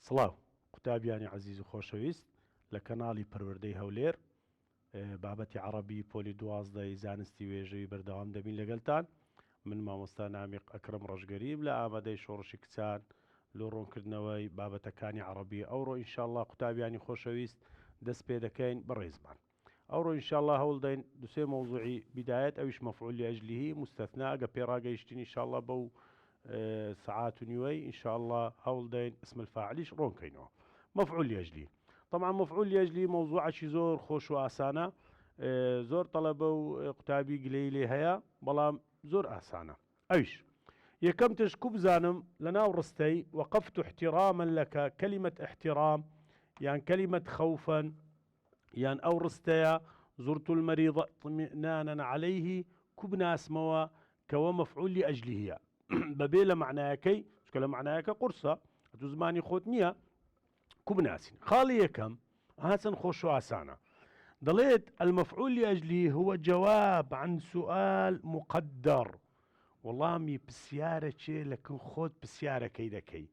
سڵاو قوتابیانی عزیز و خۆشەویست لە کەناڵی پەروەردەی هەولێر بابەتی عەرەبی پۆلی 12 زانستی وێژەوی بەردەوام دەبین لەگەڵتان. من مامۆستا نامیق ئەکرەم ڕەشگەریب لە ئامادەی شۆڕشی کچان لۆ ڕوونکردنەوەی بابەتەکانی عەرەبی. ئەوڕۆ ئینشاءڵڵا قوتابیانی خۆشەویست دەست پێ دەکەین بەڕێزمان. ئەوڕۆ ئینشاءڵڵا هەوڵ دەین دوسێ مەوزوعی بدایەت ئەویش مەفعول لأجلیه مستەثنا ئەگە پێڕاگەیشتین ئینشاءڵڵا بەو ساعات و نیوەی ئینشاءڵڵا هەوڵ دەین اسم الفاعلیش ڕۆنکەینەوە. مفعول لأجلیه طبعا مفعول لأجلیه مەوزوعەکی زۆر خۆش و ئاسانە، زۆر تەڵەبە و قوتابی گلەی لێ هەیە، بەڵام زۆر ئاسانە. ئەویش یەکەم تشکو بزانم لەناو ڕستەی وەقفت احتراما لەکە کەلیمەت احترام یان کەلیمەت خەوفەن یان ئەو ڕستەیە زرت المەریض اطمئنانا عليه کو بناسمەوە کەوە مەفعول لأجلیه بەبێ لە معنایەکەی، چکە لە معنایەکە قورسە هەتوو زمانی خۆت نییە، کو بناسین. خاڵی یەکەم هاتن خۆش و ئاسانە، دەڵێت المفعول لأجلیه هو جواب عن سؤال مقدر. وەڵامی پرسیارەکێ لەکن خۆت پرسیارەکەی دەکەی،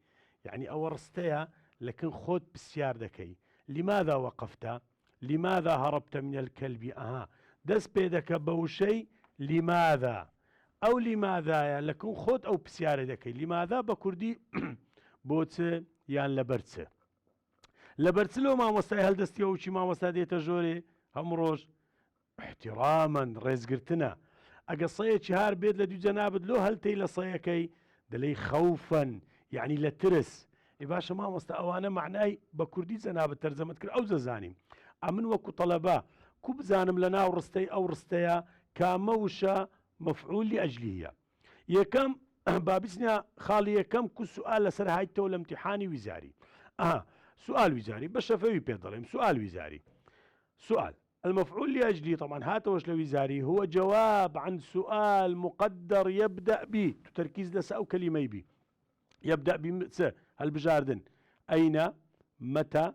یعنی ئەوە ڕستەیە لەکن خۆت پرسیار دەکەی. لماذا وقفت؟ لماذا هربت من الكلب؟ دەست پێ دەکە بە وشەی لماذا. ئەو لیماذایە لەکن خۆت ئەو پرسیارە دەکەی. لیماذا بە کوردی بۆچە یان لەبەرچە. لەبەرچ لەو مامۆستای هەڵدەستی ئەوچی مامۆستا دێتە ژۆرێ هەموو ڕۆژ احترامەن ڕێزگرتنە. ئەگە سەیەکی هار بێت لە دوو جەنابەت لۆ هەلتەی لە سەیەکەی دەڵێی خەوفەن یعنی لە ترس. ئێ باشە مامۆستا ئەوانە معنای بە کوردی جەنابەت تەرجەمەت کرد ئەو دەزانیم. ئەمن وەکو تەڵەبە کو بزانم لە ناو ڕستەی ئەو ڕستەیە کامە وشە مفعول لأجلیه. یەکەم بابیسنیا خاڵی یەکەم کو سوال لەسەر هایتەوە لە امتحانی ویزاری. سؤال وزاري بشفوي بيضلهم سؤال وزاري. سؤال المفعول لأجلي طبعا هاتوش لوزاري هو جواب عن سؤال مقدر يبدأ به تركيز لسا أو كلمة به يبدأ بمس هل بجاردن أين متى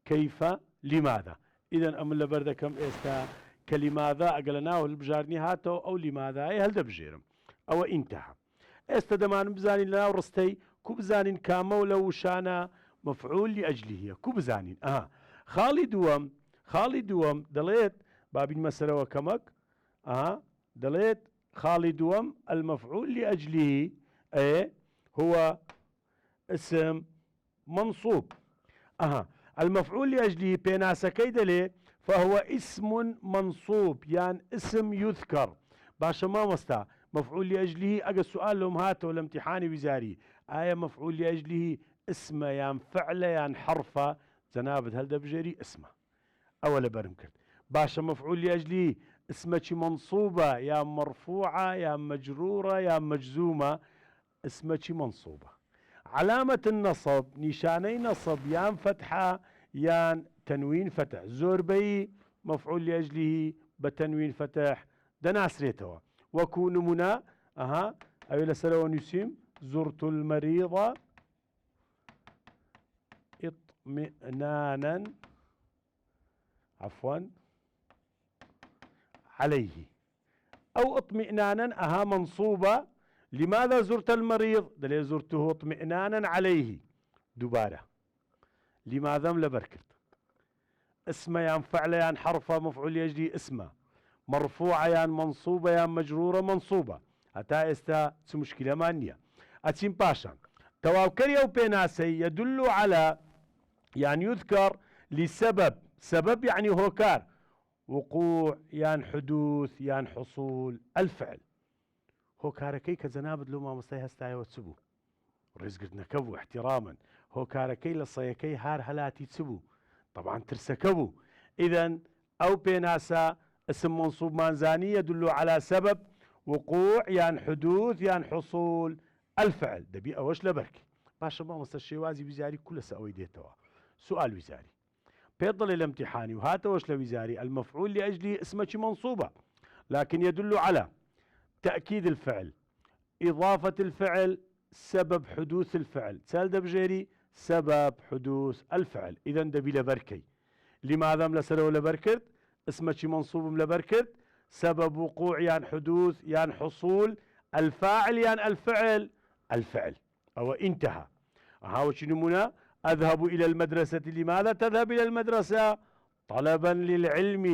كيف لماذا. إذا أم لبرد كم إستا كلماذا أقلناه البجارني هاتو أو لماذا هل دبجيرم أو انتهى إستا دمان بزانين لنا ورستي كو بزانين كامو لو شانا مفعول لأجله كو بزانين. خاڵی دووەم دەڵێت بابین مەسەرەوە کەمەک دەڵێت خاڵی دووەم المفعول لأجله هو اسم منصوب. المفعول لأجله بيناسكي دلي فهو اسم منصوب يعني اسم يذكر. باشا ما مستا مفعول لأجله أجا سؤال لهم هاتوا الامتحان وزاري مفعول لأجله اسمه يان فعله يان حرفه جنابت هل دبجري اسمه أول برم كرت. باشا مفعول لأجله اسمه منصوبة يا مرفوعة يا مجرورة يا مجزومة اسمه منصوبة. علامة النصب نشاني نصب يان فتحة يان تنوين فتح. زوربي مفعول لأجله بتنوين فتح دناسريتوا وكون منا أولا سلوى نسيم زرت المريض اطمئنانا عليه أو اطمئنانا منصوبة. لماذا زرت المريض؟ دليل زرته اطمئنانا عليه دبارة. لماذا لبركت اسمه يان فعله يان حرفه مفعول يجري اسمه مرفوعة يان منصوبة يان مجرورة منصوبة. هتا استا مشكلة مانية أتسين باشا تواوكري أو بيناسي يدل على يعني يذكر لسبب. سبب يعني هوكار وقوع يان حدوث يان حصول الفعل. هوكاركي كزنابد لو ما مستي هستاي وتسبو رزقت نكبو احتراما. هوكاركي لصيكي هار هلاتي تسبو طبعا ترسكبو. إذن أو بيناسا اسم منصوب مانزاني يدل على سبب وقوع يان حدوث يان حصول الفعل. دبي أوش لبركي باشا ما مستشي وازي وزاري كل سأوي ديتوا سؤال وزاري بيضل الامتحاني وهاتوش لوزاري المفعول لأجله اسمه منصوبة لكن يدل على تأكيد الفعل إضافة الفعل سبب حدوث الفعل. سال دبجيري سبب حدوث الفعل. إذا دبي لبركي. لماذا ملسلو لبركت اسمه منصوب لبركت سبب وقوع يان حدوث يان حصول الفاعل يان الفعل أو انتهى. هاو نمونا أذهب إلى المدرسة. لماذا تذهب إلى المدرسة؟ طلبا للعلم.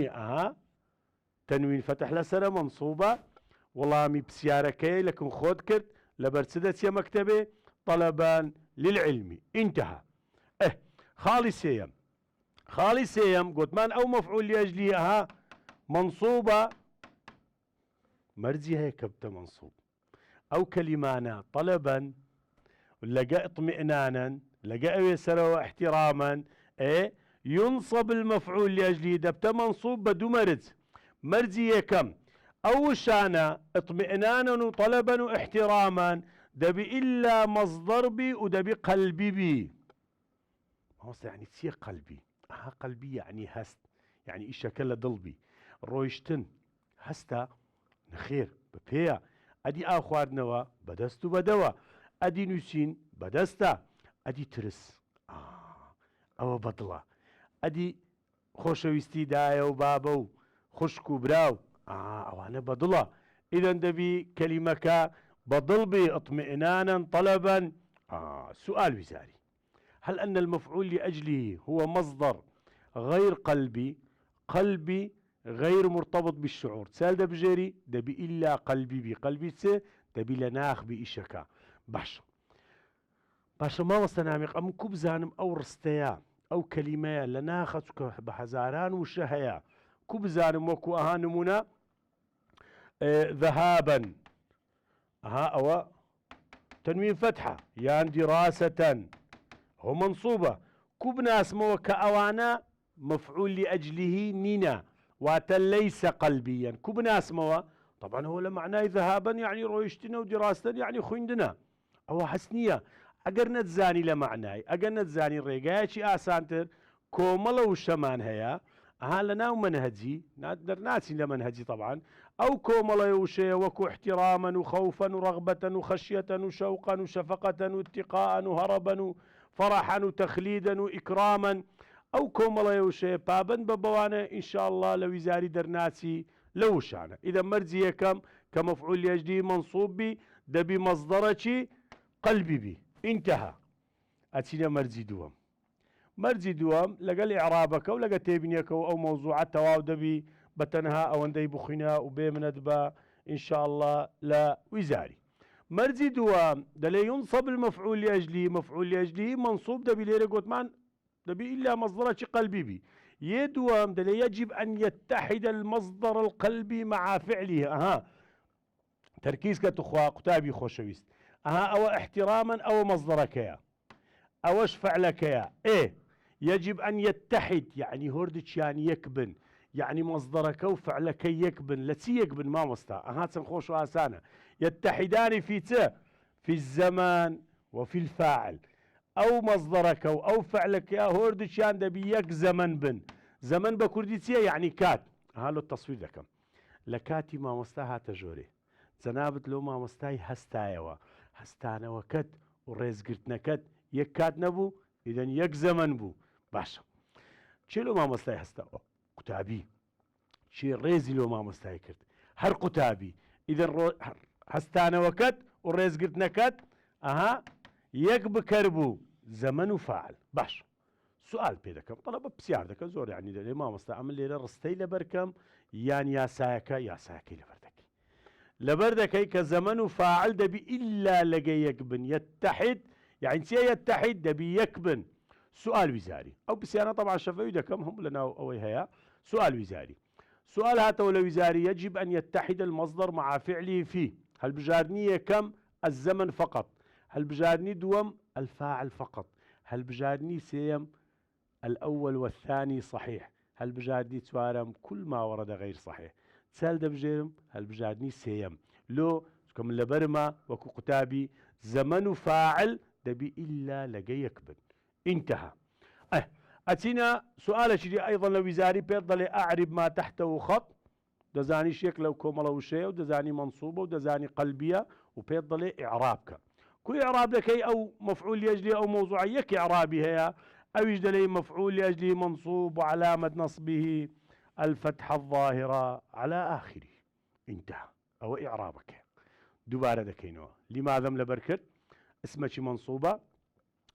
تنوين فتح لسنة منصوبة. وڵامی پرسیارەکەی لەکن خۆت کرد لەبەر چ دەچیە مەکتەبێ؟ طلبا للعلم. انتهى. خاڵی سێیەم گوتمان ئەو مەفعول لأجله منصوبة مەرجی هەیە کە بتە منصوب. ئەو کەلیمانە طلبا لەگە اطمئنانا لەگە ئەوێ سەرەوە احتراما ينصب المفعول لأجله دەبتە منصوب بە دوو مەرجی یەکەم أو شانا اطمئنانا وطلبا واحتراما دبي إلا مصدر بي ودبي قلبي بي. يعني تسي قلبي. قلبي يعني هست، يعني إيش كلا ضلبي رويشتن هستا نخير ببيا أدي آخوار نوا بدستو بدوا أدي نسين بدستا أدي ترس أو بطلة أدي خوشويستي دايا وبابو خشكو براو أوانا بضلة. إذا دبي كلمة بضلبي اطمئنانا طلبا. سؤال وزاري: هل أن المفعول لأجله هو مصدر غير قلبي غير مرتبط بالشعور؟ سال دبجيري دبي إلا قلبي بقلبي سي دبي لناخ بإشكا باشا ما وستنامق أم كبزانم أو رستيا أو كلمة لناخت بحزاران وشهيا كبزانم وكو أهانمنا ذهابا أو تنوين فتحة يعني دراسة هو منصوبة كبناس مو كأوانا مفعول لأجله نينا ليس قلبيا كبناس مو طبعا هو لمعناه ذهابا يعني رويشتنا ودراسة يعني خويندنا أو حسنية أجر نتزاني لمعناه أجر نتزاني الرجاء آسانتر كوملا وشمان هيا لنا منهجي نقدر ناسي لمنهجي طبعا أو كوملا يوشي وكو احتراما وخوفا ورغبة وخشية وشوقا وشفقة واتقاء وهربا وفرحا وتخليدا وإكراما أو كوملا يوشي بابا ببوانا إن شاء الله لو يزاري درناسي لو شانا. إذا مرزي كم كمفعول لأجله منصوب بي دبي مصدرك قلبي بي. انتهى. أتينا مرزي دوام لقل إعرابك ولقى تيبنيك أو موضوعات تواو دبي بتنها أو اندي بخنا وبيمند با إن شاء الله لا وزاري. مرزي دوام دلي ينصب المفعول لأجله مفعول لأجله منصوب دبي ليرة قوتمان دبي إلا مصدرك قلبي بي. يدوام دلي يجب أن يتحد المصدر القلبي مع فعله. تركيز كتخوا كتابي خوشويست أو احتراما أو مصدرك يا أوش فعلك يا يجب أن يتحد يعني هوردش يعني يكبن يعني مصدرك وفعلك يكبن لتي يكبن ما مستا تنخوش آسانة يتحدان في الزمان وفي الفاعل أو مصدرك أو فعلك يا هوردش يعني دبي يك زمن بكرديتيا يعني كات هالو التصوير لكم لكاتي ما مستا تجوري زنابت لو ما مستاي هستانا وكت ورزقرت نكت يكات نبو إذا يك زمن بو باشا شيلو ما مستاي هستا كتابي شي ريزي لو ما مستاي كرت هر كتابي إذا هستانا وكت ورزقرت نكت يك بكربو زمن وفاعل باشا. سؤال بيدكم طلب بسيار دك زور يعني لي ما مستاي عمل لي رستي لبركم يعني يا ساكا لبردكي كزمن وفاعل دبي إلا لقى يكبن يتحد يعني يتحد دبي يكبن. سؤال وزاري أو بسيانا طبعا شفوي دكم هم لنا أوي هيا. سؤال وزاري سؤال هاتا ولا وزاري يجب أن يتحد المصدر مع فعله فيه. هل بجارنية كم الزمن فقط؟ هل بجارني دوم الفاعل فقط؟ هل بجارني سيم الأول والثاني صحيح؟ هل بجارني توارم كل ما ورد غير صحيح؟ سال دبجيرم هل بجادني سيم لو كم لبرما وكو كتابي زمن فاعل دبي إلا لقى يكبن. انتهى. أتينا سؤال شدي أيضا لوزاري بيضل أعرب ما تحته خط دزاني شيك لو كوملا وشي ودزاني منصوبة ودزاني قلبية وبيضل إعرابك كو إعراب لكي أو مفعول لأجلي أو موضوع يك إعرابي هي أو يجدلي مفعول لأجلي منصوب وعلامة نصبه الفتحة الظاهرة على آخره. انتهى. أو إعرابك دوباره دكينوا لماذا ملبركت اسمك منصوبة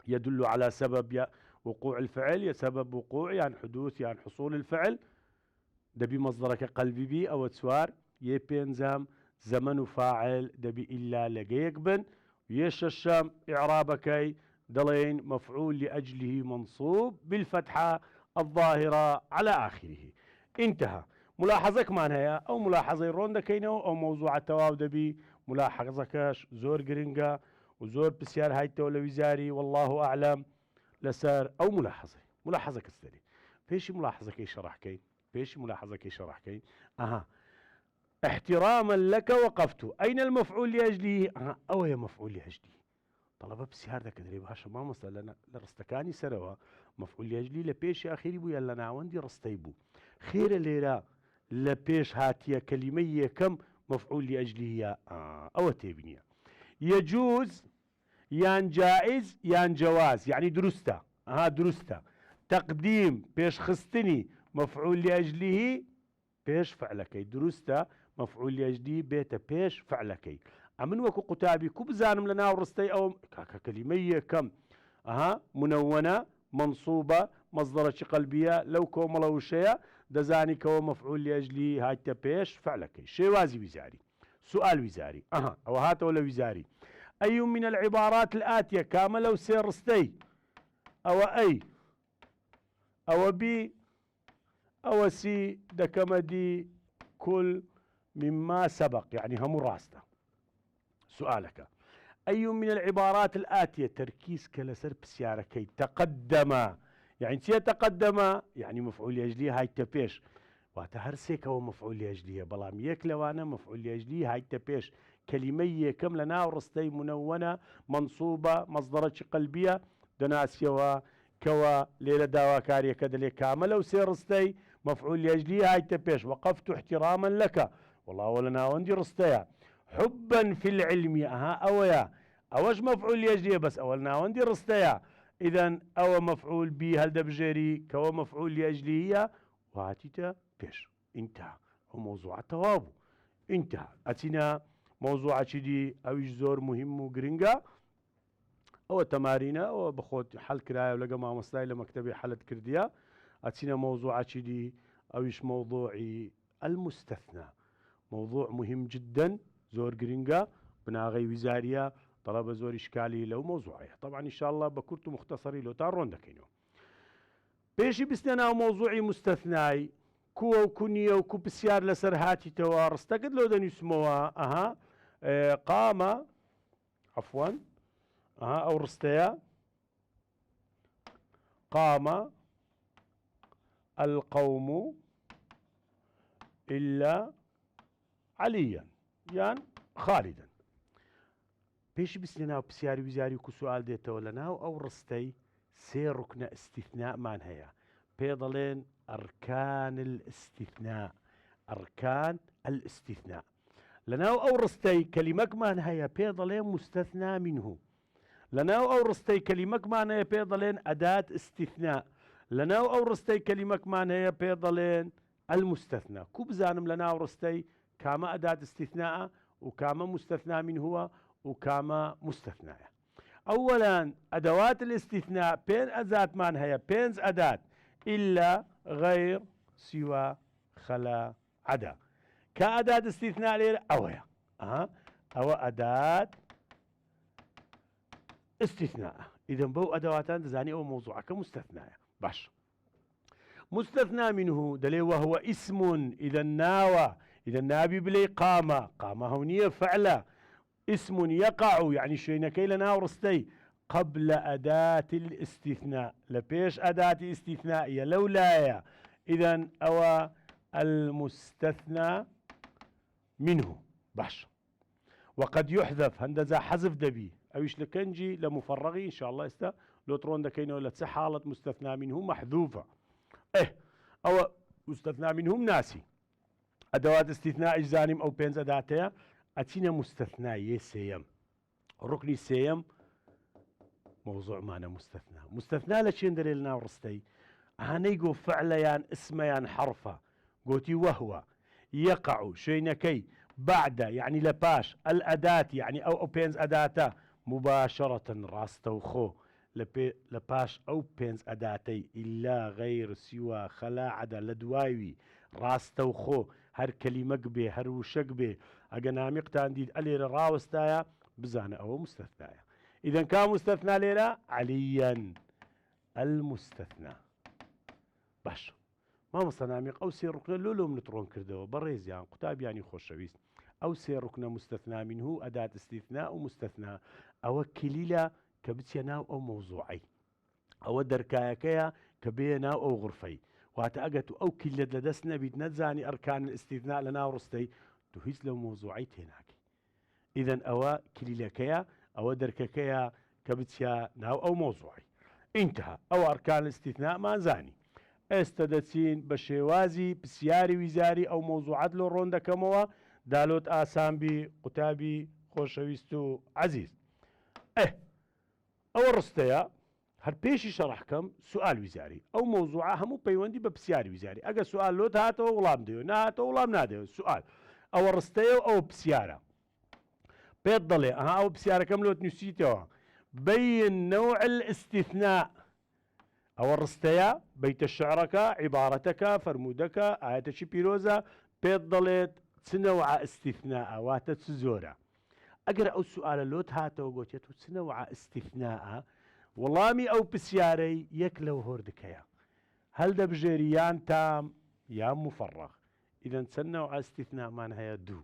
يدل على سبب وقوع الفعل، يا سبب وقوع يعني حدوث يعني حصول الفعل. دبي مصدرك قلبي بي أو تسوار يبينزام زمن فاعل دبي إلا لقيك بن يش الشام إعرابكي دلين مفعول لأجله منصوب بالفتحة الظاهرة على آخره. انتهى. ملاحظك معناها أو ملاحظة روندكينو أو موضوع التواو دبي ملاحظكش زور جرينجا وزور بسيار هاي التولى وزاري والله أعلم لسار أو ملاحظة كستري فيش ملاحظة كي شرح كي فيش ملاحظة كي شرح كي احتراما لك وقفت. أين المفعول لأجله؟ أو هي مفعول لأجله طلبة بسيار ذاك دري باشا ما مثلا لرستكاني سروا مفعول لأجله لبيش أخيري بو يلا نعوندي رستيبو خير الليلة لبيش هاتيا كلمية كم مفعول لأجله يا أو تبنية يجوز يان جائز يان جواز يعني درسته درسته تقديم بيش خستني مفعول لأجله بيش فعلكي درسته مفعول لأجله بيت بيش فعلكي أمن وكو قتابي كو بزانم لنا ورستي أو كلمية كم منونة منصوبة مصدرة قلبية لو كوملو شيء دزاني كو مفعول لأجله هاي تبيش فعلكي شيء وازي وزاري سؤال وزاري أو هات ولا وزاري أي من العبارات الآتية كاملة وسيرستي أو أي أو بي أو سي دكمدي كل مما سبق يعني هم راسته. سؤالك أي من العبارات الآتية تركيز كلسر بسياركي تقدم يعني تقدم يعني مفعول لأجليه هاي تبيش واتهرسيك هو مفعول لأجليه بلام يكلوانا مفعول لأجليه هاي تبيش كلمية كم لنا ورستي منونة منصوبة مصدرة قلبية دناسيوا كوا ليلة داوا كاريا كدلي كاملة وسيرستي مفعول لأجليه هاي تبيش وقفت احتراما لك والله ولنا وندي رستيا حبا في العلم أويا أوش مفعول لأجليه بس أولنا وندي رستيا إذن أو مفعول به هل دبجيري كوا مفعول لأجليه وهاتيتا بيش انتهى وموضوع التوابو انتهى. أتينا موضوع شدي أويش زور مهم وقرنقا أو تمارين أو بخوت حل كراية ولقى مع مستايلة مكتبي حلت كردية. أتينا موضوع شدي أويش موضوعي المستثنى موضوع مهم جدا زور قرنقا بناغي وزارية طلب زور إشكالي لو موضوعي طبعا إن شاء الله بكرت مختصري لو تارون دكينو بيشي بسننا موضوعي مستثناي كو وكنية وكو بسيار لسر هاتي توارس تقد لو دن يسموها قام عفوا أو رستيا قام القوم إلا عليا يعني خالدا بيش بسننا بسياري وزاري كو سؤال ديتا ولنا أو رستي سير ركن استثناء مان هيا بيضلين أركان الاستثناء أركان الاستثناء لنا أو رستي كلمك مان هيا بيضلين مستثنى منه لنا أو رستي كلمك مان هيا بيضلين أداة استثناء لنا أو رستي كلمك مان هيا بيضلين المستثنى كوبزانم لنا أو رستي كاما أداة استثناء وكاما مستثنى منه هو وكاما مستثنى. أولا أدوات الاستثناء بين أداة مان هي بينز أداة إلا غير سوى خلا عدا كأداة استثناء ليلة أو هي أو أداة استثناء. إذن بو أدواتان تزاني أو موضوعك مستثنى باش مستثنى منه دلي وهو اسم إذا ناوى إذا نابي بلي قام هونية فعلة اسم يقع يعني شينكي لنا ورستي قبل أداة الاستثناء لبيش أداة استثنائية لولايا إذن أو المستثنى منه باش وقد يحذف هندزا حذف دبي أويش لكنجي لمفرغي إن شاء الله لو ترون دكينو لتسحالة مستثنى منه محذوفة أو مستثنى منهم ناسي أدوات استثناء إجزانم أو بينز أداتها أتينا مستثنى سيم ركني سيم موضوع معنا مستثنى لشين دليلنا ورستي هنيقو فعليان اسميان حرفة قوتي وهو يقع شينكي بعد يعني لباش الأداة يعني أو بينز أداته مباشرة راستو خو لپاش ئەو پێنج ئەداتەی ئیلا غەیر سیوا خەلا عەدا لە دوایوی ڕاستە و خۆ هەر کەلیمەک بێ هەر وشەک بێ ئەگە نامیقتان دیت ئەلێرە ڕاوەستایە بزانە ئەوە مستەثنایە. ئیدەن کا مستەثنا لێرە عەلیەن المستەثنا. باش مامۆستا نامیق ئەو سێ ڕوکنە لۆ منت ڕۆن کردەوە بەڕێزیان قوتابیانی خۆشەویست. ئەو سێ ڕوکنە مستەثنا منه ئەدات استیثنا و مستەثنا ئەوە کلیلە کە بچێ ناو ئەو مەوزوعەی، ئەوە دەرکایەکەیە کە بێ ناو ئەو غرفەی. واتە ئەگەر تو ئەو کلیلت لەدەست نەبیت نەتزانی ئەرکان ئستیثنا لە ناو ڕستەی تو هیچ لەو مەوزوعەی تێناکەی. ئیدەن ئەوە کلیلەکەیە، ئەوە دەرکەکەیە کە بچیا ناو ئەو مەوزوعەی. ئینتها ئەو ئەرکان ئستیثنامان زانی. ئێستا دەچین بە شێوازی پرسیاری ویزاری ئەو مەوزوعات لۆ ڕۆن دەکەمەوە دالۆت ئاسانبی قوتابی خۆشەویست و عەزیز. ئەوە ڕستەیە هەر پێشی شەڕحکەم سوال ویزاری ئەو مەوزوعە هەموو پەیوەندی بە پرسیاری ویزاری. ئەگە سوال لۆت هاتەوە وڵام دەوێت، نهاتەوە وڵام نادەوێت. سوال ئەوە ڕستەیە و ئەوە پرسیارە. پێت دەڵێ ئەها ئەو پرسیارەکەم لۆت نووسیتەوە بەین نەوع الاستیثناء. ئەوە ڕستەیە بەیتە شعرەکە عیبارەتەکە فەرموودەکە ئاەتەکی پیرۆزە پێت دەڵێت چ نەوعە ئستیثناءە واتە چ زۆرە. ئەگەر ئەو سوالە لۆت هاتەوە گوتێت و چ نەوعە ئستیثناءە وەڵامی ئەو پرسیارەی یەک لەو هۆردەکەیە، هەل دەبژێری یان تام یان مفەڕغ. ئیدەن چەند نەوعە ئستیثناءمان هەیە؟ دوو،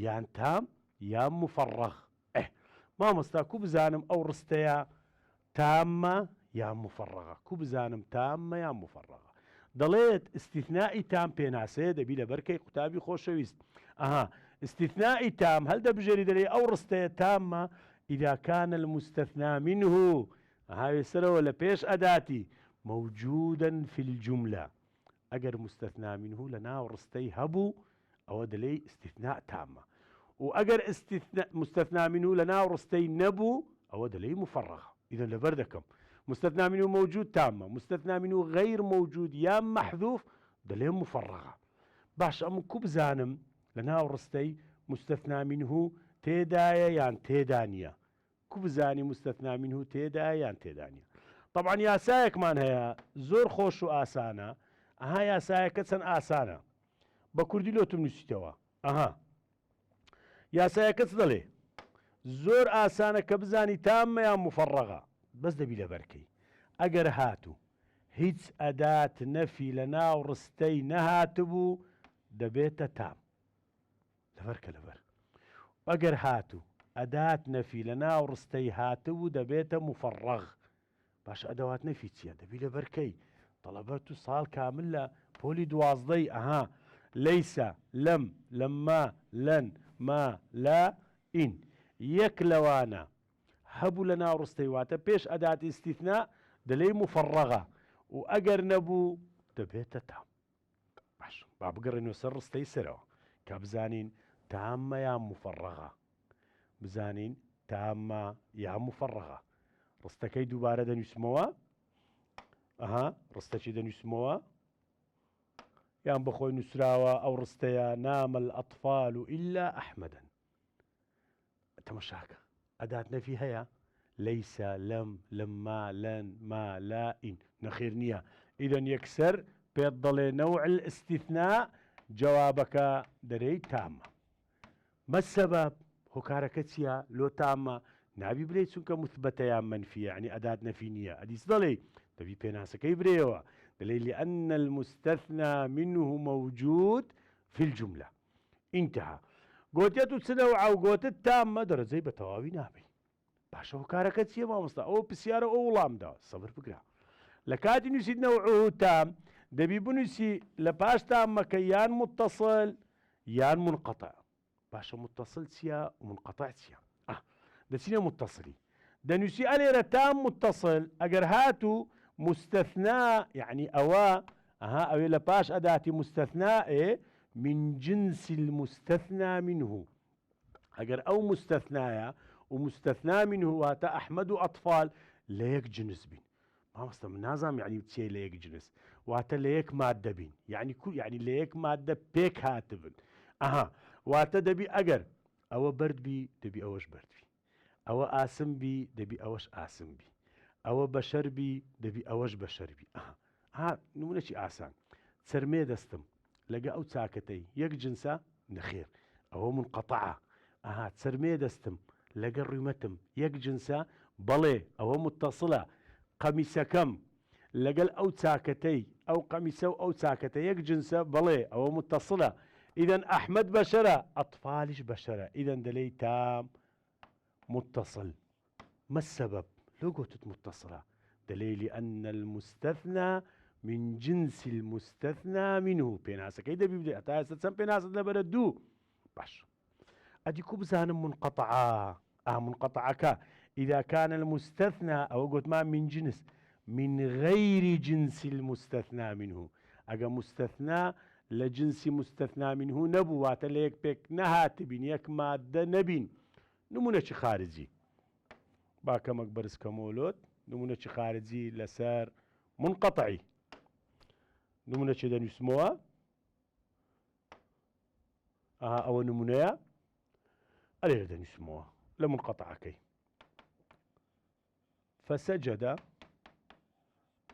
یان تام یان مفەڕغ. مامۆستا کو بزانم ئەو ڕستەیە تامە یان مفەڕغە؟ کو بزانم تامە یان مفەڕغە؟ دەڵێت استیثنائی تام پێناسەیە دەبی لە بەرکەی قوتابی خۆشەویست. ئەها استیثنائی تام هەل دەبژێری دەڵێ ئەو ڕستەیە تامە إذا كان المستثنى منه هاي سروا لبيش أداتي موجودا في الجملة. أجر مستثنى منه لنا ورستي هبو أو دلي استثناء تامة، وأجر مستثنى منه لنا ورستي نبو أو دلي مفرغة. إذا لبردكم مستثنى منه موجود تامة، مستثنى منه غير موجود يا محذوف دلي مفرغة. باش أم كوبزانم لنا ورستي مستثنى منه تێدایە یان تێدانە؟ کو بزانی مستەثنا منه تێدایە یان تێدانە؟ طبعا یاسایەکمان هەیە زۆر خۆش و ئاسانە. ئەها یاسایەکە چەند ئاسانە بە کوردی لۆتم نووسیتەوە. ئەها یاسایەکە چ دەڵێ؟ زۆر ئاسانە کە بزانی تامە یان مفەڕغە، بەس دەبی لە بەرکەی. ئەگەر هاتوو هیچ ئەدات نەفی لە ناو ڕستەی نەهاتبوو دەبێتە تام لەبەرکە لەبەر. ئەگەر هاتوو ئەدات نەفی لە ناو ڕستەی هاتبوو دەبێتە مفەڕغ. باش ئەدەوات نەفی چییە؟ دەبی لە بەرکەی. تەڵەبەت و ساڵ کامل لە پۆلی دوازدەی ئەها لەیسە لەم لەمما لەن ما لا ئین یەک لەوانە هەبوو لە ناو ڕستەی واتە پێش ئەداتی ئستیثنا دەلێی مفەڕغە و ئەگەر نەبوو دەبێتە تام. باش با بگەڕێنەوە سەر ڕستەی سەرەوە کە بزانین تامە یان مفەڕغە. بزانین تامە یان مفەڕغە. ڕستەکەی دووبارە دەنووسمەوە. ئەها ڕستەکی دەنووسمەوە یان بەخۆی نووسراوە ئەو ڕستەیە نامە الئەطفال ئیلا ئەحمەدەن. تەماشاکە ئەدات نەفی هەیە لەیسە لەم لەمما لەن ما لا ئین نەخێر نییە. ئیدەن یەکسەر پێت دەڵێ نەوع الاستیثناء جوابەکە دەرەی تامە. ما السبب؟ هۆکارەکە چییە؟ لۆ تامە نابی برێ چونکە مثبەتە یان منفیە، یعنی ئەدات نەفی نییە. ئەدیس دەڵێ دەبی پێناسەکەی برێەوە دەڵێ لأن المستثنى منه موجود في الجملة. انتهى. گوتێت و چنەوە و گوتت تامە دەرەجەی بە تەواوی نابی. باشە هۆکارەکە چییە مامۆستا؟ ئەوە پرسیارە ئەو وڵامدا سەبر بگرە. لە کاتی نووسیت نەوعه تام دەبی بنووسی لە پاش تامەکە یان متصل یان منقطع. باشە متصل چییە و منقطع چییە؟ دەچینە متصلی دەنووسی ئەلێرە تام متصل. ئەگەر هاتوو مستثنا يعني ئەها ئەوێ لە پاش ئەداتی مستثناء من جنس المستثنى منه. ئەگەر ئەو مستثنایە و مستثنا منه واتە ئەحمەد و ئەطفال لە یەک جنس بین. مامۆستا من نازانم یعنی چیە لە یەک جنس؟ واتە لە یەک ماددە بین، یعنی لە یەک ماددە پێک هاتبن. ئەها واتە دەبی ئەگەر ئەوە بەرد بی دەبی ئەوەش بەرد بی، ئەوە ئاسم بی دەبی ئەوەش ئاسم بی، ئەوە بەشەربی دەبی ئەوەش بەشەربی نمونەی ئاسان سەرمێ دەستم لەگە ئەو چاکەتەی یەک جنسە نەخێر ئەوە منقەطعە سەرمێ دەستم لەگە ڕوومەتم یەک جنسە بەڵێ ئەوە متصلە قەمیسەکەم لەگەڵ ئەو چاکەتەی ئەو قەمیسە و ئەو چاکەتە یەک جنسە بەڵێ ئەوە متصلە إذن أحمد بشرة أطفالش بشرة إذن دلي تام متصل ما السبب لو قلت متصلة دليل لأن المستثنى من جنس المستثنى منه بيناسا كيدا بيبدأ تاسا تسم بيناسا لبردو باش أدي كوبزان منقطعة منقطعة إذا كان المستثنى أو قلت ما من جنس من غير جنس المستثنى منه أجا مستثنى لجنس مستثنى منه نبوات ليك بك نهات بين يك مادة نبين نمونة خارجي باكا مقبرس كمولود نمونة خارجي لسار منقطعي نمونة دا نسموها أو نمونة أليه دا نسموها لمنقطعة كي فسجد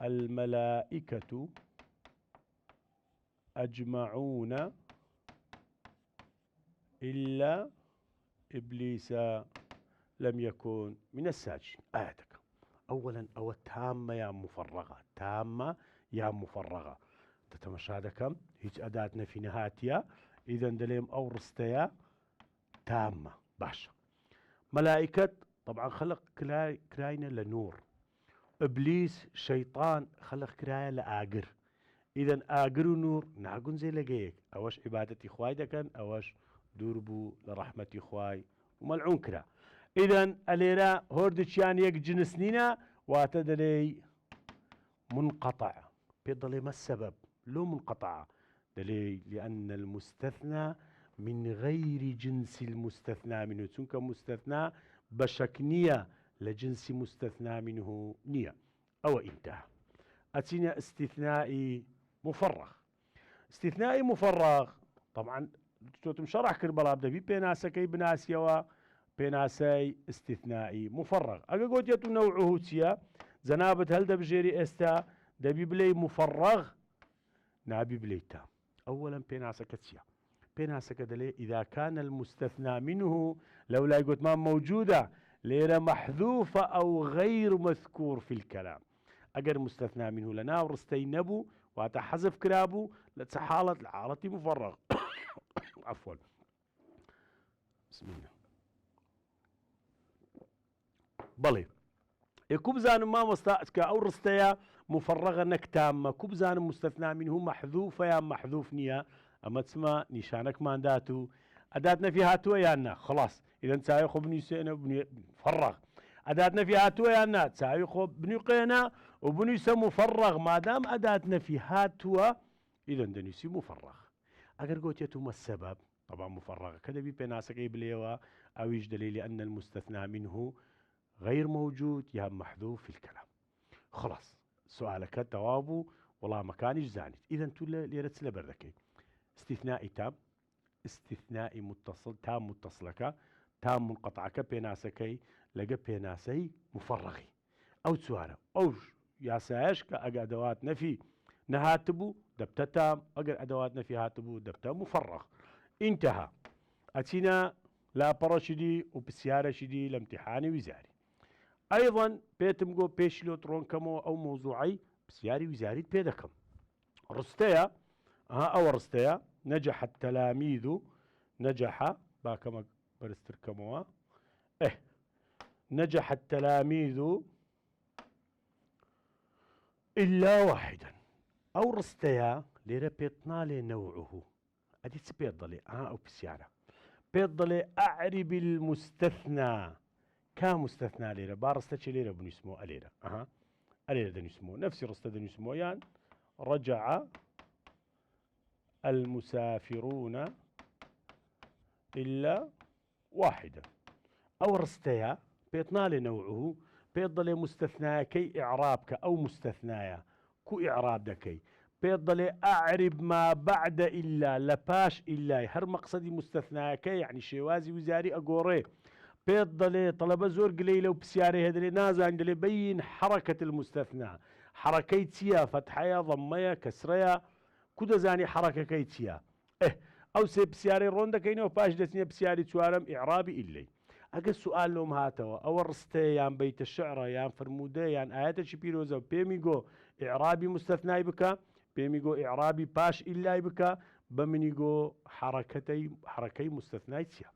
الملائكة أجمعون إلا إبليس لم يكن من الساجدين آياتك أولا أو تامة يا مفرغة تامة يا مفرغة تتمشادكم هيج أداتنا في نهايتها إذا دليم أو رستيا تامة باشا ملائكة طبعا خلق كراينة لنور إبليس شيطان خلق كراية لآقر إذا آقر ونور نعقون زي لقيك أوش عبادتي خواي دكن أوش دوربو لرحمة خواي وملعون كرا إذا أليرا هوردشيان يك جنسنينا واتدلي منقطع بيضلي ما السبب لو منقطع دلي لأن المستثنى من غير جنس المستثنى منه تنك مستثنى بشكنية لجنس مستثنى منه نية أو انتهى أتينا استثنائي مفرغ استثنائي مفرغ طبعا توتم شرح كربلاء بدبي بيناسكي بناسيوا بيناسي استثنائي مفرغ أجا قلت يتو نوعه تيا زنابت هل دبجيري استا دبي بلي مفرغ نابي بلي تام أولا بيناسك تيا بيناسك دلي إذا كان المستثنى منه لولا قلت ما موجودة ليرة محذوفة أو غير مذكور في الكلام أجر مستثنى منه لنا ورستينبو وتحذف كرابو لتحالة العارة مفرغ عفوا بسم الله بلي كوبزان ما مستأتك أو رستيا مفرغة نكتامة كوبزان مستثنى منه محذوفة يا محذوف نيا أما تسمى نشانك ما داتو أداتنا فيها تو يانا خلاص إذا تساوي خو بني سينا بني فرغ أداتنا فيها تو يانا تساوي خو بني قينا وبني مفرغ ما دام أداتنا فيها تو إذا دنيسي مفرغ أجر قلت يتم السبب طبعا مفرغ كذا بي بيناسك يبليوا أو يجدلي لأن المستثنى منه غير موجود يا محذوف في الكلام خلاص سؤالك توابو والله مكانش زانت إذا تولا ليرت لبردكي استثنائي تام استثنائي متصل تام متصلك تام منقطعك بيناسكي لقى بيناسي مفرغي أو سؤال أو يا سايش كأجا أدوات نفي نهاتبو دبتا تام أجر أدوات نفي هاتبو دبتا مفرغ انتهى أتينا لا برشدي وبسيارة شدي لامتحاني وزاري أيضا بيتمقو بيشلو ترون كمو أو موضوعي بسياري وزاري بيدكم رستيا أو رستيا نجح التلاميذ نجح باكما برستر كموا نجح التلاميذ إلا واحدا أو رستيا ليرا بيطنا لي نوعه أدي تبيضلي أو بسيارة بيضلي أعرب المستثنى كمستثنى ليرة بارستش ليرة بنو اسمه أليرة أليرة دنو اسمه نفس رستة دنو اسمه يان رجع المسافرون إلا واحدا أو رستيا بيطنالي نوعه بيضلي مستثنى كي إعرابك أو مستثنايا كو إعراب دكي بيضلي أعرب ما بعد إلا لباش إلا هر مقصدي مستثنى كي يعني شوازي وزاري أقوري پێت دەڵێ طلبە زۆر گلەی لەو پرسیارەی هەدرێ نازان دەڵێ بەین حرەکەت المستەثنا حرەکەی چییە فەتحەیە ضەممەیە کەسرەیە کو دەزانی حرەکەکەی چییە ئەو سێ پرسیارەی ڕۆن دەکەینەوە پاش دەچینە پرسیاری چوارەم ئیعرابی ئیلەی ئەگەر سوال لۆم هاتەوە ئەوە ڕستەیە یان بەیتە شعرە یان فرموودە یان ئاەتێکی پیرۆزە و پێمی گۆ ئیعرابی مستەثنای بکە پێمی گۆ ئیعرابی پاش ئیلای بکە بە منی گۆ حرەکەی مستەثنای چییە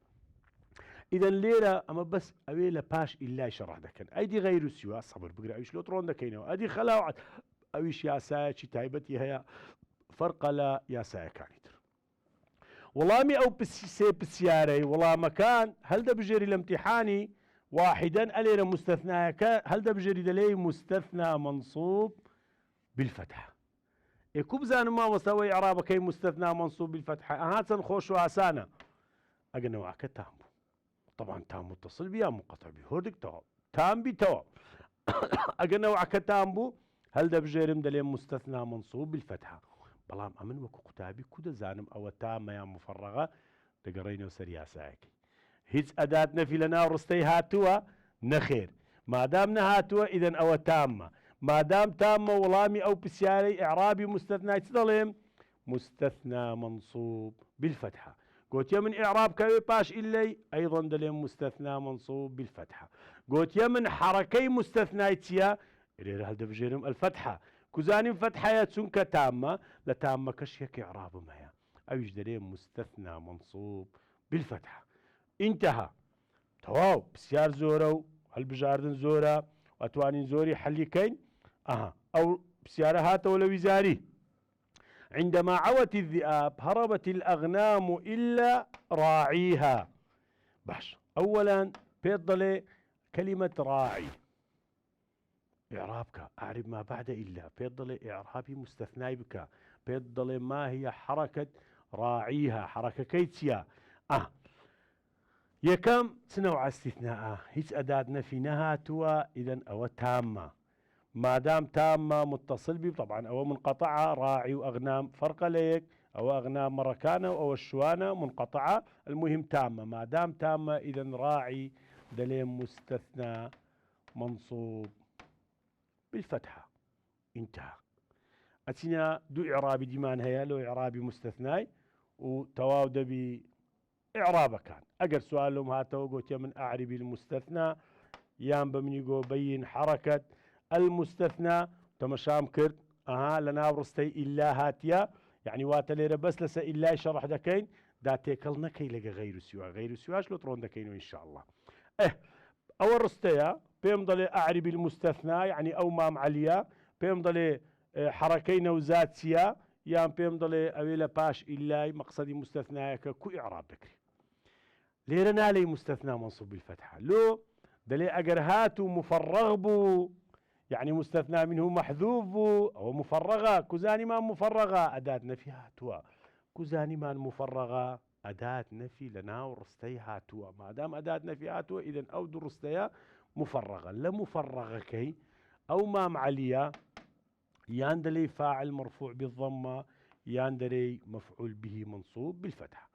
ئیدەن لێرە ئەمە بەس ئەوێ لە پاش ئیلای شەڕح دەکەن ئەیدی غەیر و سیوا سەبر بگرە ئەویش لۆ ڕۆن دەکەینەوە ئەدی خەلاوعەت ئەویش یاسایەکی تایبەتی هەیە فەرقە لە یاسایەکانی تر وەڵامی ئەو سێ پرسیارەی وەڵامەکان هەڵدەبژێری لە امتیحانی واحدەن ئەلێرە مستەثنایەکە هەڵدەبژێری دەلێی مستەثنا منصوب بالفتحة ئێکو بزانم مامۆستاوەی ئیعرابەکەی مستەثنا منصوب بالفتحة ئەها چەند خۆش و ئاسانە ئەگە نەوەکە تام بوو طبعا تام متصل بیا منقطع بی هۆردێک تەواو تام بیتەوە ئەگە نەوەکە تام بوو هەڵدەبژێرم دەلێ مستەثنا منصوب بالفتحة بەڵام ئەمن وەکو قوتابی کو دەزانم ئەوە تامەیان مفەڕەغە دەگەڕێینەوە سەر یاسایەکەی هیچ ئەدات نەفی لە ناو ڕستەی هاتووە نەخێر مادام نەهاتووە ئیدەن ئەوە تامە مادام تامە وەڵامی ئەو پرسیارەی ئیعرابی مستەثنای چ دەڵێم مستەثنا منصوب بالفتحة گوتیە من ئیعراب کەوێ پاش ئیلەی ئەیضەن دەڵێم مستەثنا منصوب بالفتحة گوتیە من حرەکەی مستەثنای چییە لێرە هەڵدەبژێرم الفتحة كوزانين فتحة چونکە تامة لە تامەکەش یەک ئیعرابم هەیە ئەویش دەرێ مستەثنا منصوب بالفتحة انتهى تەواو پرسیار زۆرە و هەڵبژاردن زۆرە ئەتوانین زۆری حەلیکەین ئەو پرسیارە هاتەوە لە ویزاری عندما عوت الذئاب هربت الأغنام إلا راعيها باش أولا پێت دەڵێ كلمة راعي إعرابك أعرب ما بعد إلا بيضل إعرابي مستثناي بك بيضل ما هي حركة راعيها حركة كيتيا يكم سنوع استثناء هيك أداة نفي نهاتوا إذن أو تامة ما دام تامة متصل بي طبعا أو منقطعة راعي وأغنام فرق ليك أو أغنام مركانة أو الشوانة منقطعة المهم تامة ما دام تامة إذن راعي دليل مستثنى منصوب بالفتحة انتهى أتينا دو إعرابي ديمان هيا لو إعرابي مستثناي وتواو دبي إعرابه كان أقر سؤالهم هاتوا قلت من أعربي المستثنى يام بمني قو بين حركة المستثنى تمشام كرد لنا ورستي إلا هاتيا يعني واتلير بس لسا إلا شرح دكين دا تيكلنا كي لقى غير سواش لو ترون دكينو إن شاء الله أول رستيا بيمضلي أعربي المستثنى يعني أو مام عليا بيمضلي حركي نوزاتيا يام بيمضلي أويلا باش إلاي مقصدي مستثناك كو إعراب بكري ليرنا لي مستثنى منصوب بالفتحة لو دلي أجرهات مفرغ بو يعني مستثنى منه محذوف بو أو مفرغة كوزاني ما مفرغة أداة نفي هاتوا كوزاني ما مفرغة أداة نفي لنا ورستي هاتوا ما دام أداة نفي هاتوا إذن أو درستيا مفرغة لا مفرغة كي أو مام عليا ياندلي فاعل مرفوع بالضمة ياندلي مفعول به منصوب بالفتحة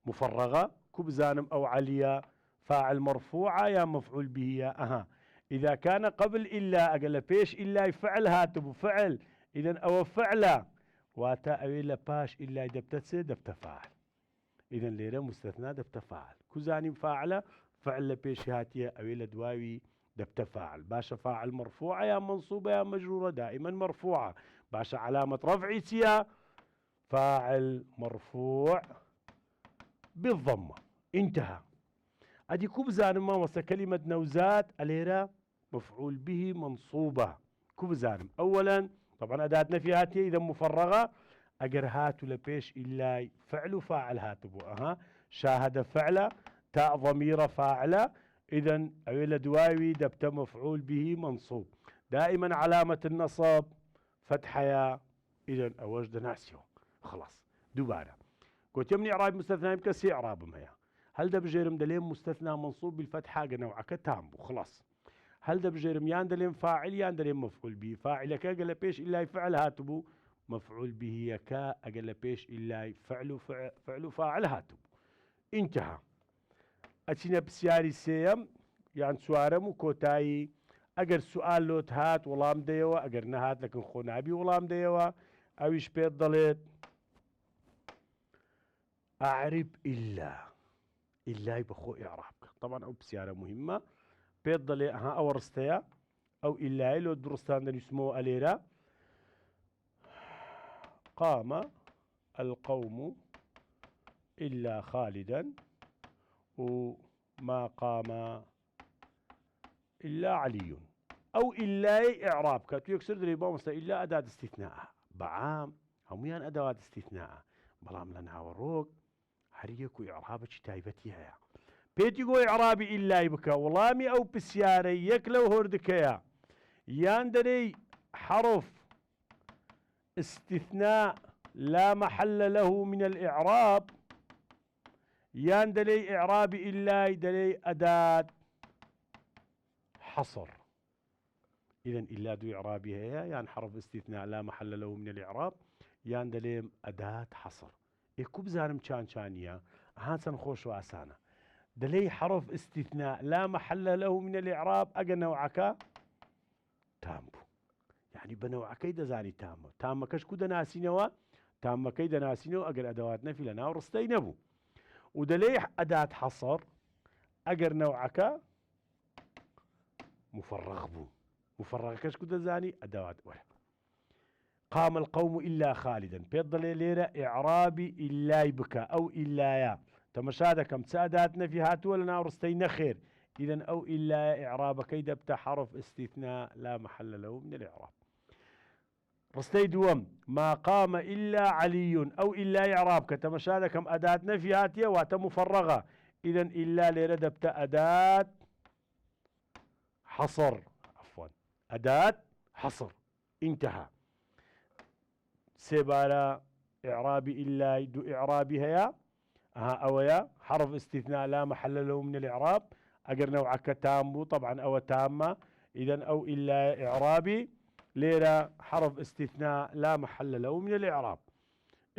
مفرغة كبزانم أو عليا فاعل مرفوعة يا مفعول به يا إذا كان قبل إلا أقل بيش إلا فعل هاتب فعل إذن أو فعلا واتا أويلا باش إلا دبتسي دبت فاعل إذن ليرة مستثنى دبت فاعل كزاني فاعلة فعل بيش هاتية أويلا دواوي دبت فاعل باشا فاعل مرفوعة يا منصوبة يا مجرورة دائما مرفوعة باشا علامة رفعي تيا فاعل مرفوع بالضمة انتهى أدي كوبزان ما وصل كلمة نوزات أليرا مفعول به منصوبة كوبزان أولا طبعا أداة نفي هاتية إذا مفرغة أجر هاتو لبيش إلا فعل فاعل هاتبو شاهد فعل تاء ضمير فاعلة إذا أويل دواوي دبت مفعول به منصوب دائما علامة النصب فتحة إذا أوجد ناسيو خلاص دوباره قلت يمني إعراب مستثنى بكسي إعراب ميا هل ده بجيرم دليم مستثنى منصوب بالفتحة نوعك تامبو خلاص هل ده بجيرم يان دليم فاعل يان دليم مفعول به فاعل كا قال بيش إلا فعل هاتبو مفعول به يكا أقل بيش إلا فعل فاعل هاتبو انتهى ئەچینە پرسیاری سێەم یان چوارەم و کۆتایی ئەگەر سوال لۆت هات وەڵام دەیەوە ئەگەر نەهات لەکن خۆنابی وەڵام دەیەوە ئەویش پێت دەڵێت ئەعرب ئیلا ئیلای بەخۆ ئیعراب بکە. طبعا ئەو پرسیارە مهمە پێت دەڵێ ئەها ئەوە ڕستەیە ئەو ئیلای لۆ درستان دەنووسمەوە ئەلێرە قام القوم إلا خالدا وما قام إلا علي أو إلا إعراب كاتو يكسر دري بامستا إلا أداة استثناء بعام هميان أدوات استثناء بلام لنا وروك هريكو إعراب تايبتي هيا بيتيكو إعرابي إلا يبكى ولامي أو بسياري يكلو هردكيا ياندري حرف استثناء لا محل له من الإعراب يان دلي إعرابي إلا دلي أداة حصر. إذن إلا دو إعرابي هي يان حرف استثناء لا محل له من الإعراب يان دلي أداة حصر. إيكو بزارم شانيا هانسن خوش واسانا دلي حرف استثناء لا محل له من الإعراب أجا نوعك تامبو يعني بنوعك دزاني تامو كشكو دناسينوا تامو كي دناسينوا أجر أدوات نفي لنا ورستي نبو ودلي أداة حصر أجر نوعك مفرغ بو مفرغ كشكو دزاني أدوات ولا قام القوم إلا خالدا بيضل ليرة إعرابي إلا يبكى أو إلا يا تمشاهد كم سادات نفي هاتوا لنا ورستي نخير إذن أو إلا إعراب كيد بتا حرف استثناء لا محل له من الإعراب. رستي دوم ما قام إلا علي أو إلا إعراب كتمشاهد كم أداة نفي هاتية واتمفرغة إذن إلا لرد بتا أداة حصر عفوا أداة حصر انتهى. سيبالا إعرابي إلا دو إعرابي هيا أويا حرف استثناء لا محل له من الإعراب أجر نوعك تامو طبعا أو تامة إذن أو إلا إعرابي ليرة حرف استثناء لا محل له من الإعراب.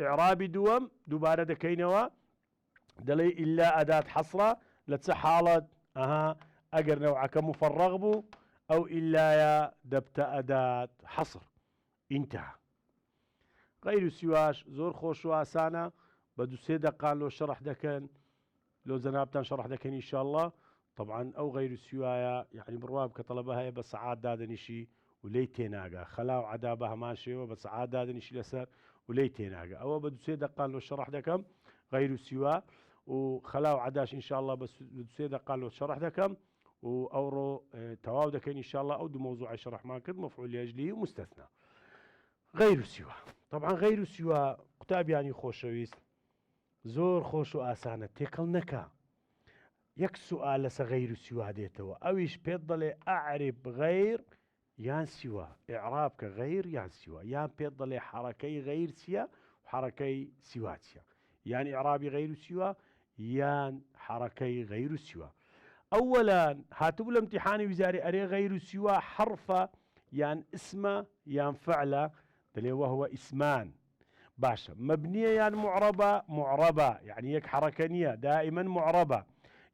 إعرابي دوم دوبارة دكينوا دلي إلا أداة حصرة لتسحالة أجر نوعك مفرغ بو أو إلا يا دبت أداة حصر انتهى. غير سواش زور خوش واسانا بدو سيدة قال لو شرح دكن لو زنابتان شرح دكن إن شاء الله طبعا أو غير سوايا يعني برواب كطلبها بس عاد دادنشي ولي تيناقا خلاو عدابها ماشي وبس عاد دادنشي لسر ولي تيناقا أو بدو سيدة قال لو شرح دكم غير سوا وخلاو عداش إن شاء الله بس بدو سيدة قال لو شرح دكم وأورو تواو دكن إن شاء الله أو دو موضوع شرح ما كد مفعول لأجله مستثنى. غير سوا طبعا غير سوا كتاب يعني خوشويست زور خوش وآسانة تيقل نكا يك سؤال لس غير سوا ديتوا أويش بيضلي أعرب غير يان سوا إعرابك غير يان سوا يان بيضلي حركي غير سيا وحركي سواتيا يعني إعرابي غير سوا يان حركي غير سوا. أولا هاتوا الامتحان وزاري أري غير سوا حرفة يان اسمه يان فعله دلي وهو اسمان باشا مبنية يعني معربة يعني يك حركانية دائما معربة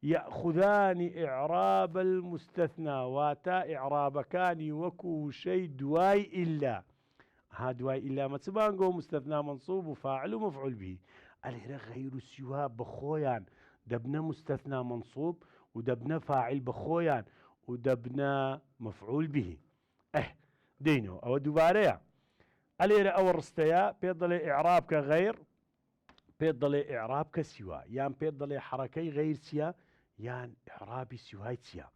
يأخذان إعراب المستثنى واتا إعراب كان وكو شيء دواي إلا ها دواي إلا ما تبانقو مستثنى منصوب وفاعل ومفعول به عليه غير سوا بخويان دبنا مستثنى منصوب ودبنا فاعل بخويان ودبنا مفعول به دينو أو دوباريا عليه أول رستيا بيضلي إعرابك غير بيضلي إعرابك سوا يان بيضلي حركي غير سيا يان إعرابي سواي سيا.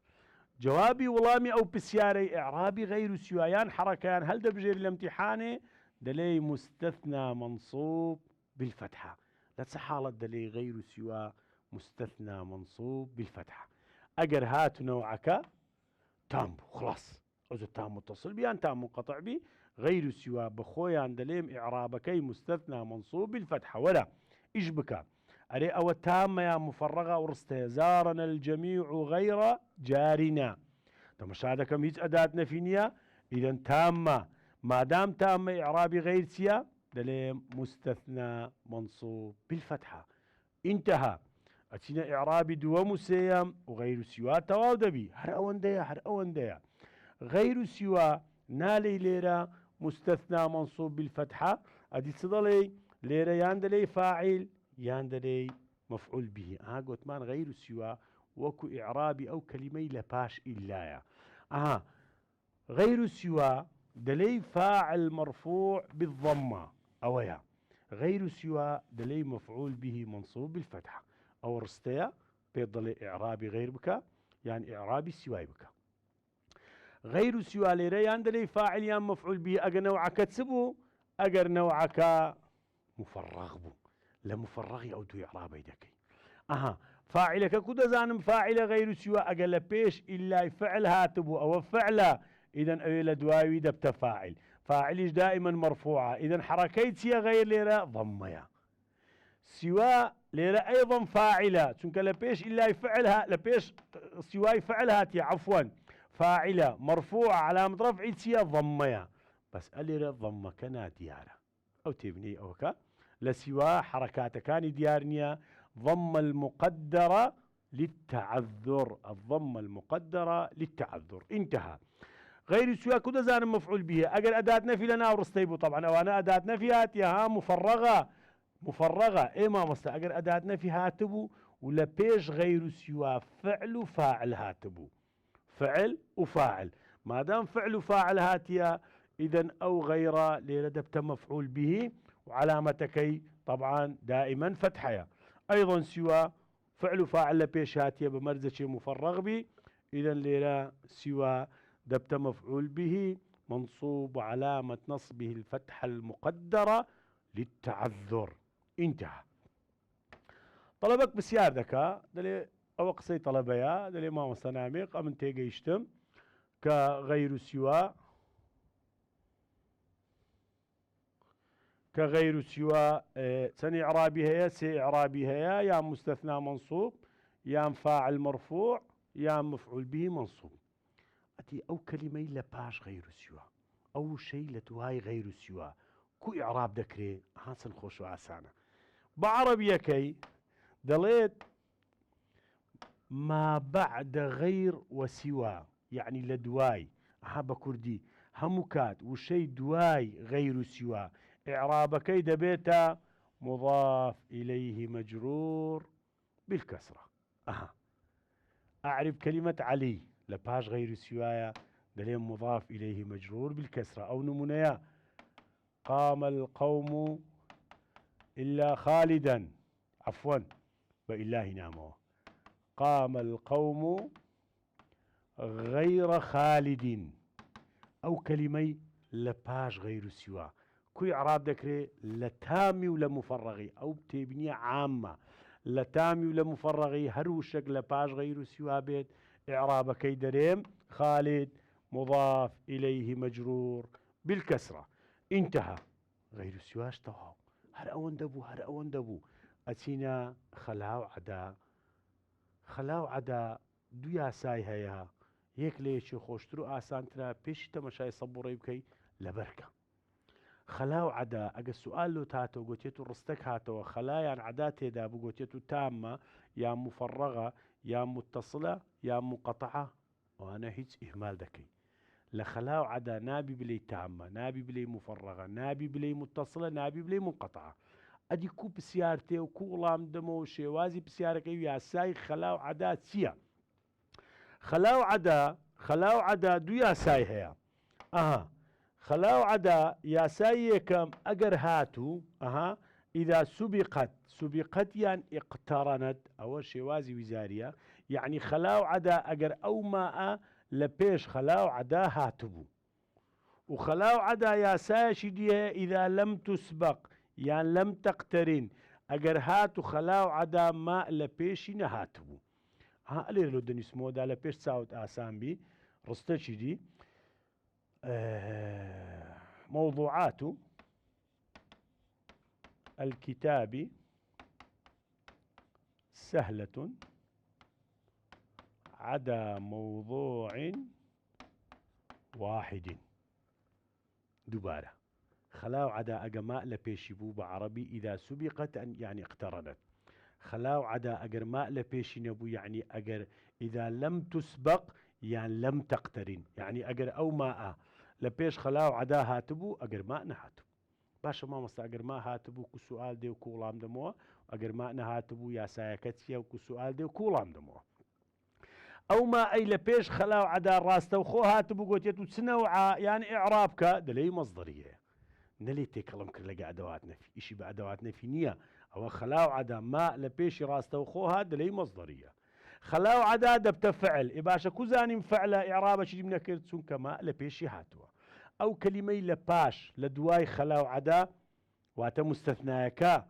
جوابي ولامي أو بسياري إعرابي غير سوا يان حركان هل دبجير الامتحاني دلي مستثنى منصوب بالفتحة لا تحالة دلي غير سوا مستثنى منصوب بالفتحة. أجر هات نوعك تامبو خلاص أذا تام متصل بيان تام منقطع بي غير سوا بخويان دليم إعرابكي مستثنى منصوب بالفتحة ولا إيش بك أري أو تامة يا مفرغة ورستها زارنا الجميع غير جارنا تمشاهدة كم هيج أداة نفينية إذا تامة ما دام تامة إعرابي غير سيا دليم مستثنى منصوب بالفتحة انتهى. ئەچینە ئیعرابی دووەم و سێیەم و غەیر و سیوا تەواو دەبی هەر ئەوەندەیە غەیر و سیوا نالەی لێرە مستەثنا منصوب بالفتحة ئەدی چ دەڵێ لێرە یان دەلێ فاعل یان دەلێ مفعول به گوتمان غەیر و سیوا وەکو ئیعرابی ئەو کەلیمەی لە پاش ئیلایە غەیر و سیوا دەلێ فاعل مرفوع بالضمة ئەوەیە غەیر و سیوا دەلێ مفعول به منصوب بالفتحة ئەو ڕستەیە پێ دەڵێ ئیعرابی غەیر بکە یان ئیعرابی سیوای بکە غەیر و سیوا لێرە یان دەلێ فاعل یان مفعول به ئەگەر نەوعەکە چ بوو ئەگەر نەوعەکە مفرغ بوو لە مفرغی ئەو دوو ئیعرابەی دەکەی فاعلەکە کو دەزانم فاعلە غەیر و سیوا ئەگەر لە پێش ئیلای فعل هاتبوو ئەوە فعلە ئیدەن ئەوێ لە دواوی دەبتە فاعل فاعلیش دائما مرفوعە ئیدەن حرەکەی چییە غەیر لێرە ضمەیە سیوا لێرە ئەیضا فاعلە چونکە لە پێش ئیلای فعل لە پێش سیوای فعل هاتیە عفوا فاعلە مرفوعە علامة رفعی چییە ضمەیە بەس ئەلێرە ضمەکە نادیارە ئەو تێبنەی ئەوەکە لە سیوا حرەکاتەکانی دیار نییە ضم المقدرة للتعذر الضمة المقدرة للتعذر انتهى غير سوا كو دەزانم مفعول به ئەگەر ئەدات نەفی لە ناو ڕستەی بوو طبعا ئەوانە ئەدات نەفی هاتیە مفرغة ئێمە مەستە ئەگەر ئەدات نەفی هاتبوو و لە پێش غەیر و سوا فعل و فاعل هاتبوو فعل و فاعل مادام فعل و فاعل هاتیە إذن أو غير لێرە دەبتە مفعول به وعلامتكي طبعا دائما فتحة أيضا سوى فعل فاعل لبيش هاتيه بمرزة مفرغ به إذا ليرا سوى دبت مفعول به منصوب وعلامة نصبه الفتحة المقدرة للتعذر انتهى طلبك بسيار ذكاء دلي أو قصي طلبيا دلي ما مستنامق أمن تيجي يشتم كغير سوى كغير سوى سن إعرابي هي سي إعرابي هي يا مستثنى منصوب يا فاعل مرفوع يا مفعول به منصوب أتي أو كلمة لباش غير سوى أو شيء لتوهاي غير سوى كو إعراب دكري هانسن خوشو عسانة بعربية كي دليت ما بعد غير وسوى يعني لدواي أحب كردي همكات وشي دواي غير سوى إعرابكي دبيتا مضاف إليه مجرور بالكسرة أعرف كلمة علي لباش غير سوايا دليل مضاف إليه مجرور بالكسرة أو نمونيا قام القوم إلا خالدا عفوا بإله نامه قام القوم غير خالد أو كلمة لباش غير سوا كوي إعراب دكري لتامي ولا مفرغي أو تبنية عامة لتامي ولا مفرغي هروشك لباش غير سوا بيت إعراب كيدريم خالد مضاف إليه مجرور بالكسرة انتهى غير سواش طواو هر أون دبو أتينا خلاو عدا دويا ساي هيا هيك ليش خوشترو آسانترا بيش تمشاي صبوري بكي لبركة خلاو عدا اگه سؤال لو تاتو قوتيتو رستك هاتو خلايا عدات هدا بقوتيتو تامة يا مفرغة يا متصلة يا مقطعة وانا هيج اهمال دكي لخلاو عدا نابي بلي تامة نابي بلي مفرغة نابي بلي متصلة نابي بلي منقطعة ادي كو بسيارتي وكو غلام دمو شيوازي بسيارك يا ساي خلاو عدا سيا خلاو عدا دو يا ساي هيا خلاو عدا يا سايكم أجر هاتو إذا سبقت يعني اقترنت أول شيء وازي وزارية يعني خلاو عدا أجر أو ماء لبيش خلاو عدا هاتبو وخلاو عدا يا ساشدية إذا لم تسبق يعني لم تقترن أجر هاتو خلاو عدا ماء لبيش نهاتبو ألير لو دنيس مودا لبيش ساوت آسان بي رستشي دي موضوعات الكتاب سهلة عدا موضوع واحد دبارة خلاو عدا أجماء لبيشبو بعربي إذا سبقت أن يعني اقترنت خلاو عدا أجر ما لبيش نبو يعني أجر إذا لم تسبق يعني لم تقترن يعني أجر أو ماء لبيش خلاو عدا هاتبو أجر ما نهاتبو باشا ما مست أجر ما هاتبو كسؤال دي وكولام دموه أجر ما نهاتبو يا سايكتيا وكسؤال دي وكولام دموه أو ما أي لبيش خلاو عدا راسته وخو هاتبو قوت يتو تسنوعا يعني إعرابك دلي مصدرية نلي تكلم كرلقى أدوات نفي إشي بأدوات نفي نية أو خلاو عدا ما لبيش راسته وخو هاد دلي مصدرية خلاو عدا دبت فعل إباشا كوزاني مفعلة إعرابة شي من كرتسون كما لبيشي هاتوا أو كلمة لباش لدواي خلاو عدا واتا مستثناكا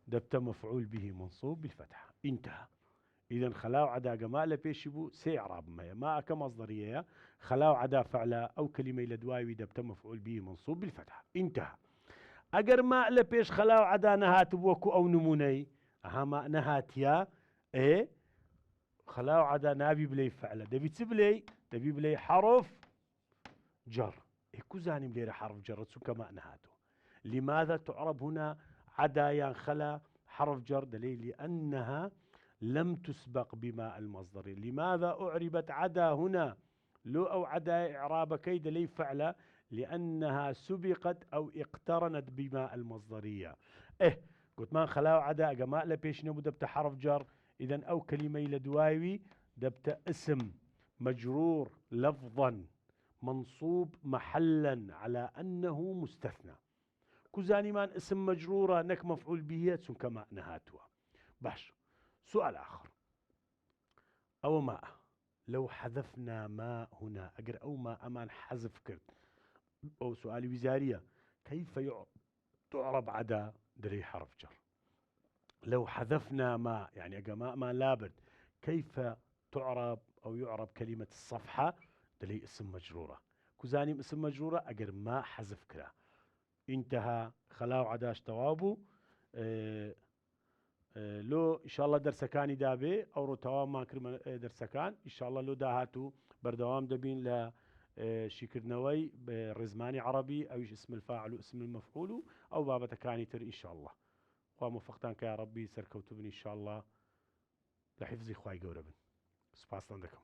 دبت مفعول به منصوب بالفتحة انتهى إذا خلاو عدا جماء لبيش بو سي إعراب ما كمصدرية خلاو عدا فعلة أو كلمة لدواي دبت مفعول به منصوب بالفتحة انتهى أجر ما لبيش خلاو عدا نهات بوكو أو نموني ما نهاتيا إيه خلاو عدا نابي بلي فعلة دبي تبلي دبي بلي حرف جر إيه كوزاني بلي حرف جر كما نهاتو لماذا تعرب هنا عدا ينخلا حرف جر دليل لأنها لم تسبق بماء المصدر لماذا أعربت عدا هنا لو أو عدا إعراب كيد لي فعل لأنها سبقت أو اقترنت بماء المصدرية إيه قلت ما خلاو عدا جماء لبيش نبو دبت حرف جر إذن أو كلمة لدواوي دبت اسم مجرور لفظا منصوب محلا على أنه مستثنى كوزاني مان اسم مجرورة نك مفعول به تسون كما نهاتوا باش سؤال آخر أو ماء لو حذفنا ماء هنا أجر أو ماء أمان حذف كرت أو سؤال وزارية كيف تعرب عدا دري حرف جر لو حذفنا ماء يعني أجر ماء ما لابد كيف تعرب أو يعرب كلمة الصفحة دري اسم مجرورة كوزاني اسم مجرورة أجر ما حذف كرا انتهى خلاو عداش توابو لو إن شاء الله درسكاني دابي أو رو توام ما كرم درسكان إن شاء الله لو داهاتو بردوام دبين ل شكرنوي برزماني عربي أو اسم الفاعل واسم المفعول أو بابا كاني تر إن شاء الله وموفقتان يا ربي سركوتبني إن شاء الله لحفظي خواي قوربن سباس لندكم